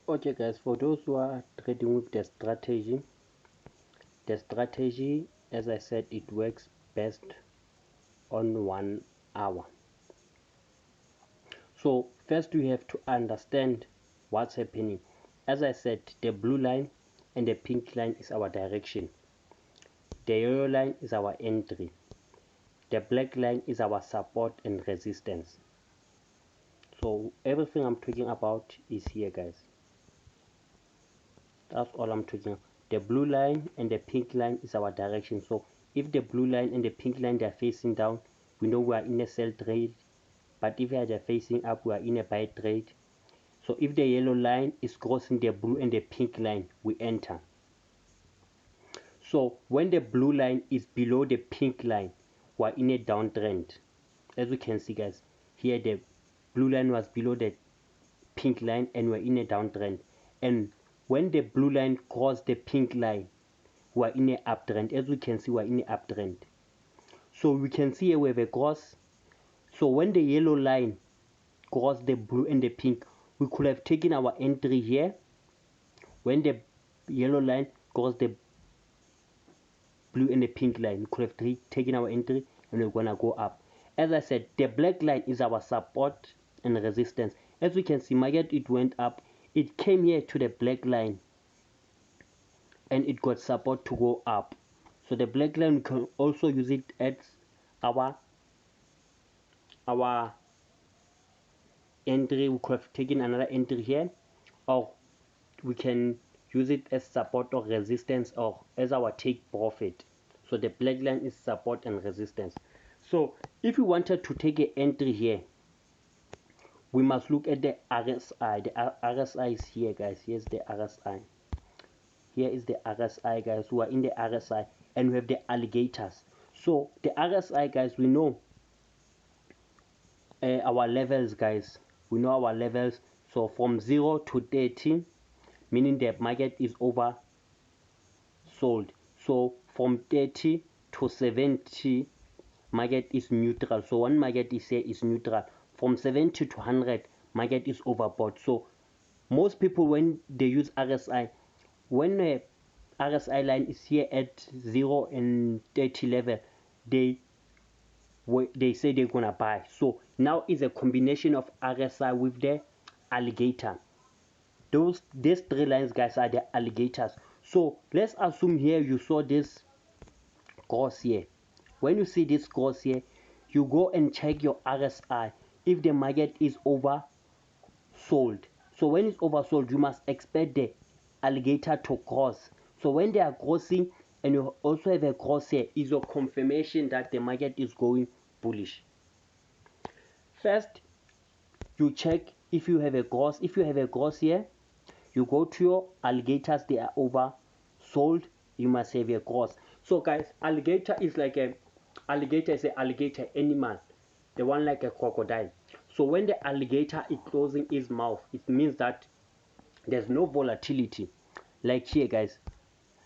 Okay guys, for those who are trading with the strategy, as I said, it works best on 1 hour. So first we have to understand what's happening. As I said, the blue line and the pink line is our direction. The yellow line is our entry. The black line is our support and resistance. So everything I'm talking about is here guys. That's all I'm talking about. The blue line and the pink line is our direction. So if the blue line and the pink line they are facing down, we know we are in a sell trade. But if they are facing up, we are in a buy trade. So if the yellow line is crossing the blue and the pink line, we enter. So when the blue line is below the pink line, we are in a downtrend. As we can see guys, here the blue line was below the pink line and we're in a downtrend. And when the blue line crossed the pink line, we're in an uptrend. As we can see, we're in an uptrend. So we can see here we have a cross. So when the yellow line crossed the blue and the pink, we could have taken our entry here. When the yellow line crossed the blue and the pink line, we could have taken our entry and we're gonna go up. As I said, the black line is our support and resistance. As we can see, market it went up, it came here to the black line and it got support to go up. So the black line, we can also use it as our entry. We could have taken another entry here, or we can use it as support or resistance, or as our take profit. So the black line is support and resistance. So if we wanted to take an entry here, we must look at the RSI. The RSI is here guys. Here's the RSI. Here is the RSI guys. We are in the RSI and we have the alligators. So the RSI guys, we know our levels guys. We know our levels. So from 0 to 30, meaning the market is oversold. So from 30 to 70, market is neutral. So one market is here is neutral. From 70 to 100, market is overbought. So most people, when they use RSI, when the RSI line is here at 0 and 30 level, they say they're gonna buy. So now is a combination of RSI with the alligator. These three lines guys are the alligators. So let's assume here you saw this cross here. When you see this cross here, you go and check your RSI if the market is oversold. So when it's oversold, you must expect the alligator to cross. So when they are crossing and you also have a cross here, is a confirmation that the market is going bullish. First, you check if you have a cross. If you have a cross here, you go to your alligators, they are oversold, you must have a cross. So guys, alligator is an alligator animal, the one like a crocodile. So when the alligator is closing its mouth, it means that there's no volatility. Like here guys,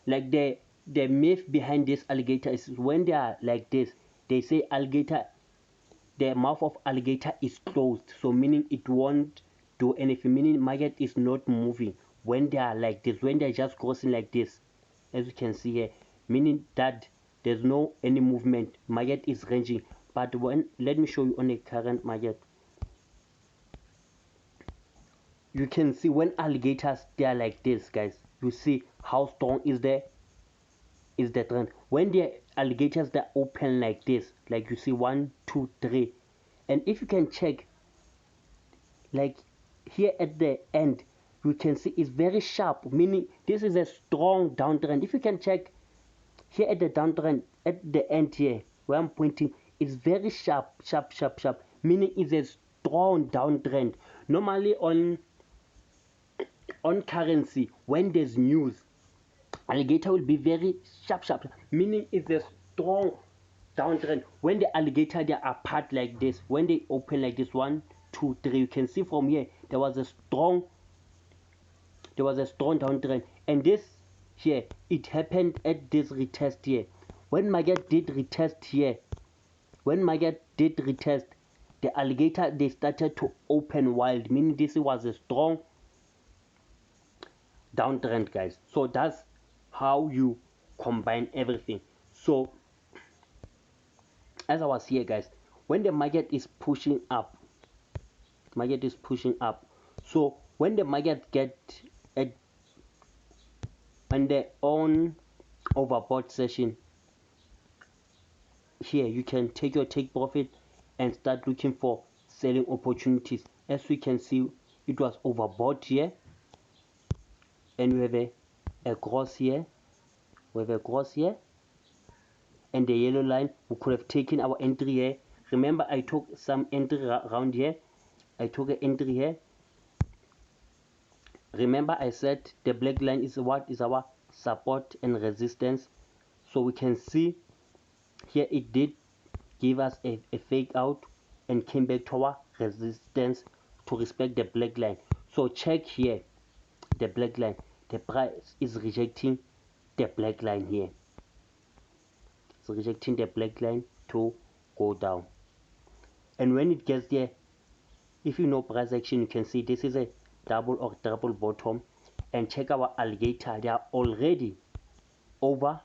like the myth behind this alligator is when they are like this, they say alligator, the mouth of alligator is closed, so meaning it won't do anything, meaning market is not moving when they are like this, when they're just crossing like this, as you can see here, meaning that there's no any movement, market is ranging. But when, let me show you on a current market, you can see when alligators they are like this guys, you see how strong is the trend. When the alligators that open like this, like you see 1 2 3, and if you can check like here at the end, you can see it's very sharp, meaning this is a strong downtrend. If you can check here at the downtrend at the end here where I'm pointing, it's very sharp, meaning it's a strong downtrend. Normally on currency, when there's news, alligator will be very sharp, meaning it's a strong downtrend. When the alligator they are apart like this, when they open like this 1 2 3, you can see from here there was a strong downtrend. And this here, it happened at this retest here. When market did retest here, the alligator they started to open wild, meaning this was a strong downtrend, guys. So that's how you combine everything. So as I was here, guys, when the market is pushing up, so when the market get at on their own overbought session, here you can take your take profit and start looking for selling opportunities. As we can see, it was overbought here, and we have a cross here, and the yellow line. We could have taken our entry here. Remember, I took some entry around here. I took an entry here. Remember, I said the black line is what is our support and resistance. So we can see here it did give us a fake out and came back to our resistance to respect the black line. So check here the black line. The price is rejecting the black line here. It's rejecting the black line to go down. And when it gets there, if you know price action, you can see this is a double or triple bottom. And check our alligator, they are already oversold.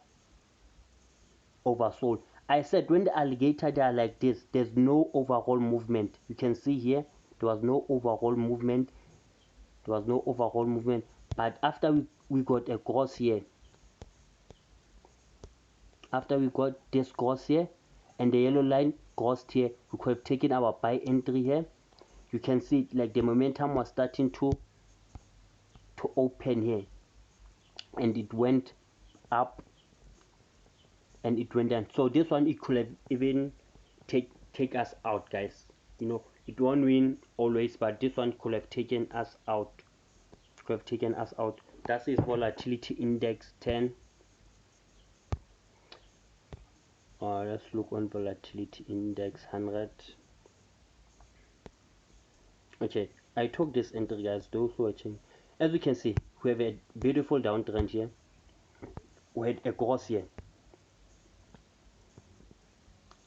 I said when the alligator they are like this, there's no overall movement. You can see here there was no overall movement. But after we got a cross here, after we got this cross here and the yellow line crossed here, we could have taken our buy entry here. You can see like the momentum was starting to open here, and it went up and it went down. So this one, it could have even take us out, guys. You know, it won't win always, but this one could have taken us out. That is volatility index 10. Let's look on volatility index 100. Okay, I took this entry, guys. Those watching, as we can see, we have a beautiful downtrend here. We had a cross here,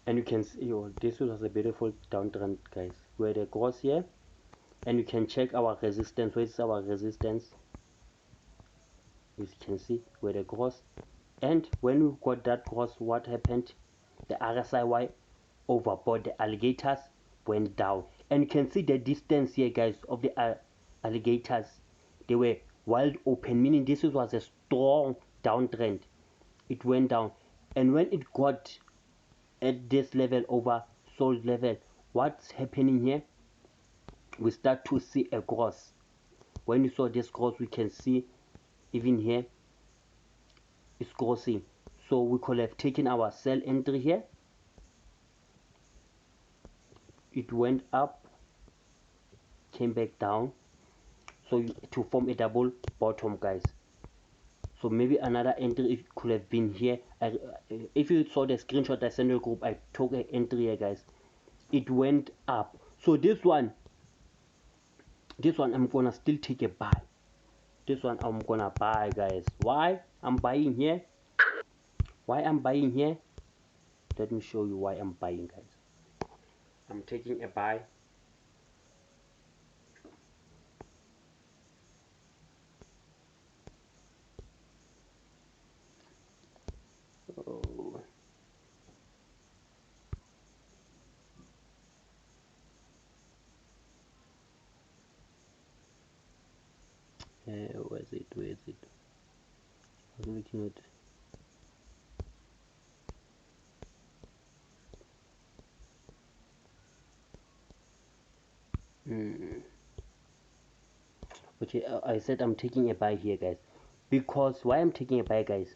and you can see, oh, this was a beautiful downtrend, guys. We had a cross here, and you can check our resistance. Where is our resistance? As you can see, we had a cross, and when we got that cross, what happened? The RSI overbought, the alligators went down, and you can see the distance here, guys, of the alligators. They were wide open, meaning this was a strong downtrend. It went down, and when it got at this level, oversold level, what's happening here? We start to see a cross. When you saw this cross, we can see even here it's crossing. So we could have taken our sell entry here. It went up, came back down, so to form a double bottom, guys. So maybe another entry it could have been here. If you saw the screenshot I sent your group, I took an entry here, guys. It went up. So this one I'm gonna still take a buy. This one I'm gonna buy, guys. Why I'm buying here? Let me show you why I'm buying, guys. I'm taking a buy. Oh. Where is it? I'm looking at. Okay, I said I'm taking a buy here, guys. Because why I'm taking a buy, guys?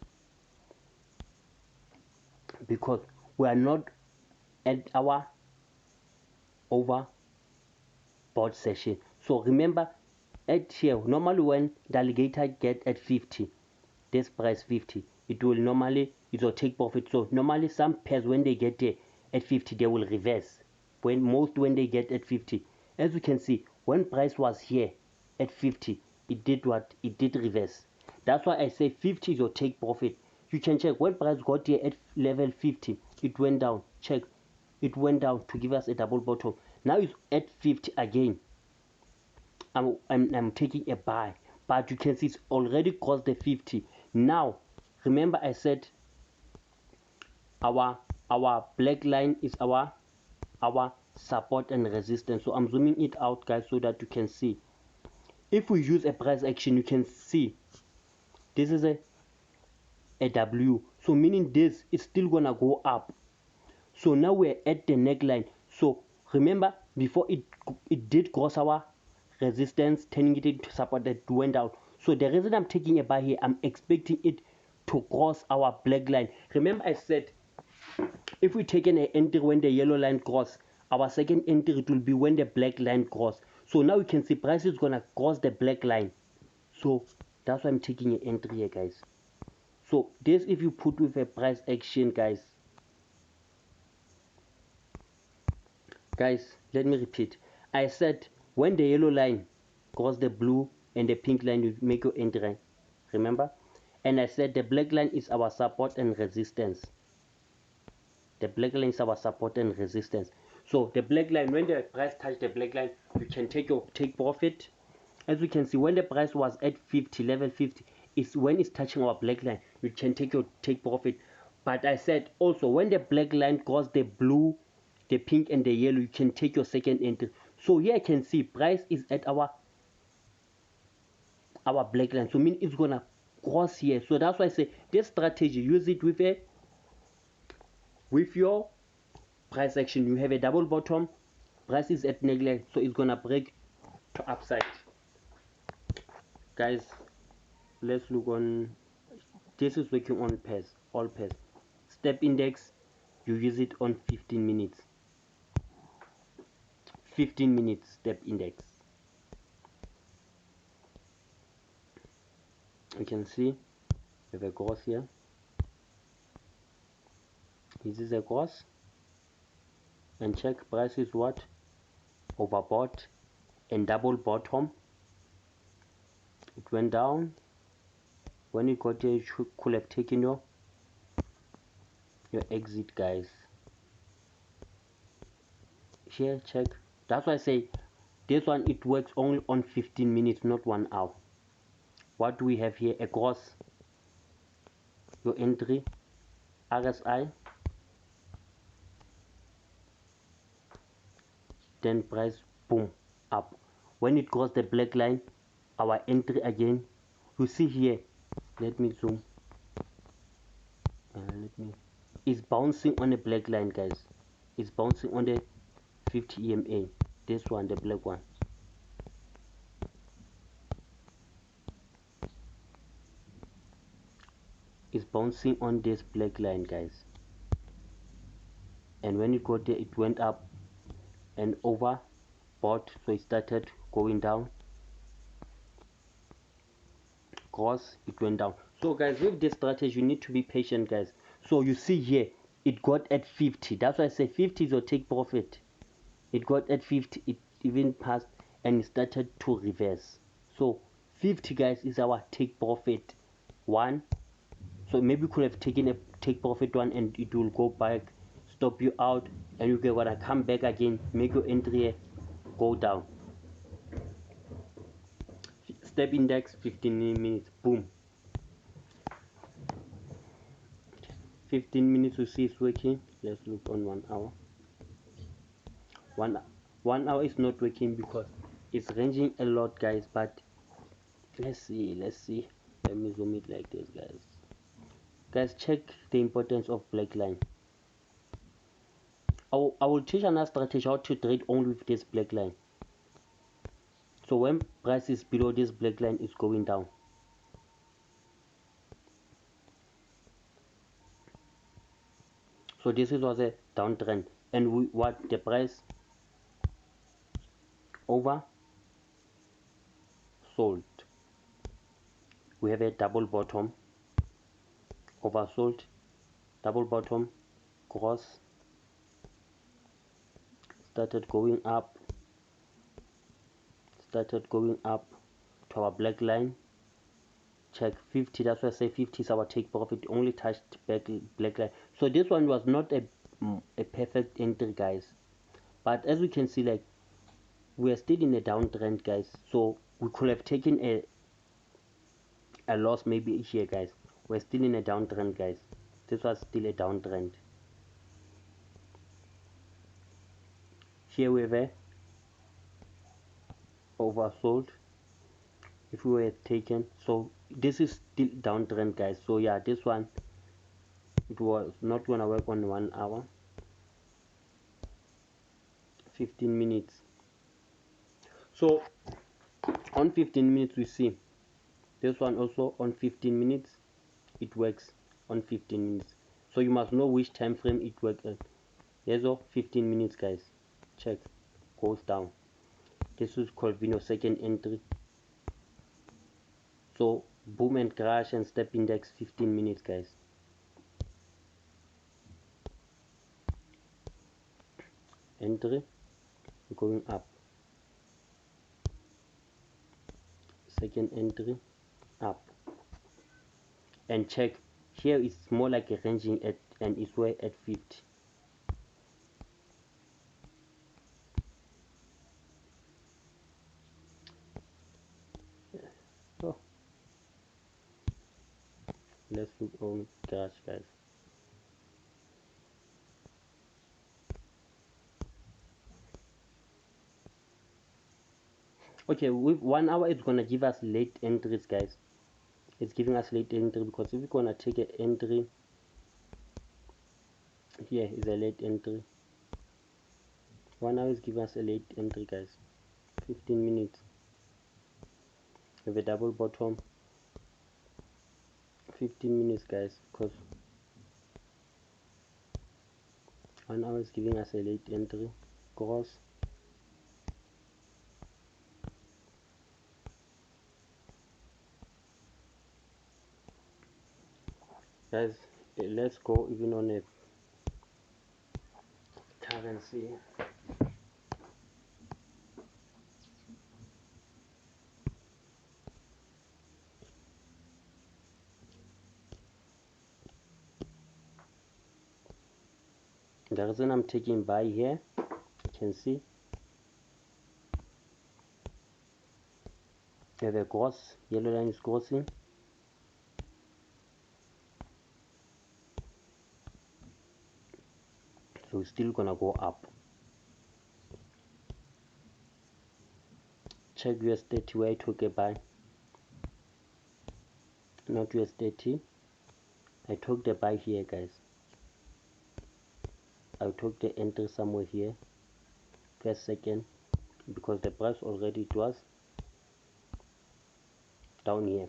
Because we are not at our overbought session. So remember, at here, normally when the alligator get at 50, this price 50, it will take profit. So normally some pairs when they get there at 50, they will reverse. When they get at 50, as you can see, when price was here at 50, it did what? It did reverse. That's why I say 50 is your take profit. You can check when price got here at level 50, it went down. Check, it went down to give us a double bottom. Now it's at 50 again. I'm taking a buy. but you can see it's already crossed the 50. Now remember I said our black line is our support and resistance. So I'm zooming it out, guys, so that you can see. If we use a price action, you can see this is a W, so meaning this is still gonna go up. So now we're at the neckline. So remember, before it did cross our resistance, turning it into support that went out. So the reason I'm taking a buy here, I'm expecting it to cross our black line. Remember I said if we take an entry when the yellow line cross, our second entry it will be when the black line cross. So now you can see price is gonna cross the black line. So that's why I'm taking an entry here, guys. So this if you put with a price action, guys, let me repeat. I said when the yellow line cross the blue and the pink line, you make your entry, remember? And I said the black line is our support and resistance. The black line is our support and resistance. So the black line, when the price touch the black line, you can take profit. As we can see, when the price was at 50, level 50, is when it's touching our black line, you can take profit. But I said also when the black line cross the blue, the pink and the yellow, you can take your second entry. So here I can see price is at our black line, so mean it's gonna cross here. So that's why I say this strategy, use it with your price action. You have a double bottom, price is at neckline, so it's gonna break to upside. Guys, let's look on, this is working on pairs, all pairs. Step index, you use it on 15 minutes. 15 minutes step index. You can see we have a cross here. This is a cross, and check price is what? Overbought and double bottom. It went down. When you got here, you could have taken your exit, guys. Here, check. That's why I say this one it works only on 15 minutes, not 1 hour. What do we have here? A cross, your entry, RSI, then price boom up. When it crossed the black line, our entry again. You see here, let me zoom. It's bouncing on the black line, guys. It's bouncing on the 50 EMA. This one, the black one. It's bouncing on this black line, guys. And when it got there, it went up and over bought, so it started going down. Cross, it went down. So guys, with this strategy you need to be patient, guys. So you see here it got at 50. That's why I say 50 is your take profit. It got at 50, it even passed and it started to reverse. So 50, guys, is our take profit one. So maybe you could have taken a take profit one and it will go back, stop you out, and you get wanna come back again, make your entry here, go down. Step index 15 minutes, boom. 15 minutes to see it's working. Let's look on 1 hour. 1 hour is not working because it's ranging a lot, guys, but let's see. Let me zoom it like this, guys. Check the importance of black line. I will teach another strategy how to trade only with this black line. So when price is below this black line, is going down. So this was a downtrend, and what the price over sold. We have a double bottom, oversold, double bottom, cross, started going up to our black line. Check 50, that's why I say 50 is our take profit, only touched black line. So this one was not a perfect entry, guys, but as we can see, like, we are still in a downtrend, guys. So we could have taken I lost maybe here, guys. We're still in a downtrend, guys. This was still a downtrend. Here we were oversold if we were taken. So this is still downtrend, guys. So yeah, this one, it was not gonna work on 1 hour, 15 minutes. So on 15 minutes we see this one also on 15 minutes it works on 15 minutes. So you must know which time frame it works at. Here's all 15 minutes, guys. Check, goes down. This is called second entry. So boom and crash and step index 15 minutes, guys. Entry going up, second entry up, and check here it's more like a ranging at, and it's where at 50. So let's look on crash, guys. Okay, with 1 hour it's gonna give us late entries, guys. It's giving us late entry because if we're gonna take an entry here is a late entry. 1 hour is giving us a late entry, guys. 15 minutes with a double bottom, 15 minutes, guys, because 1 hour is giving us a late entry. Cross, guys. Let's go even on a currency. The reason I'm taking buy here, you can see we have a cross, yellow line is crossing, so it's still gonna go up. Check US30 where I took a buy, not US30. I took the buy here, guys. I took the entry somewhere here, first second, because the price already it was down here.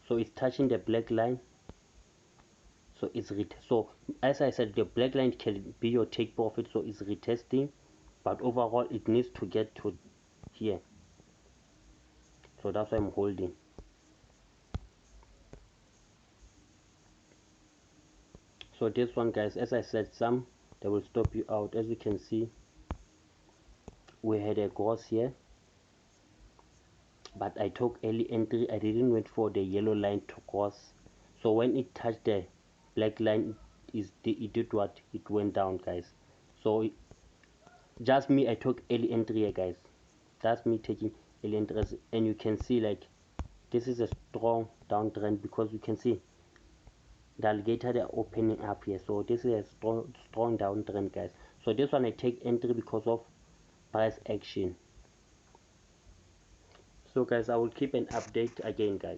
So it's touching the black line. So it's so as I said, the black line can be your take profit. So it's retesting, but overall it needs to get to here. So that's why I'm holding. So this one, guys, as I said, some they will stop you out. As you can see, we had a cross here, but I took early entry. I didn't wait for the yellow line to cross. So when it touched the black line, it did what? It went down, guys. So just me, I took early entry here, guys. That's me taking early entries, and you can see like this is a strong downtrend because you can see the alligator they're opening up here. So this is a strong downtrend, guys. So this one I take entry because of price action. So guys, I will keep an update again, guys.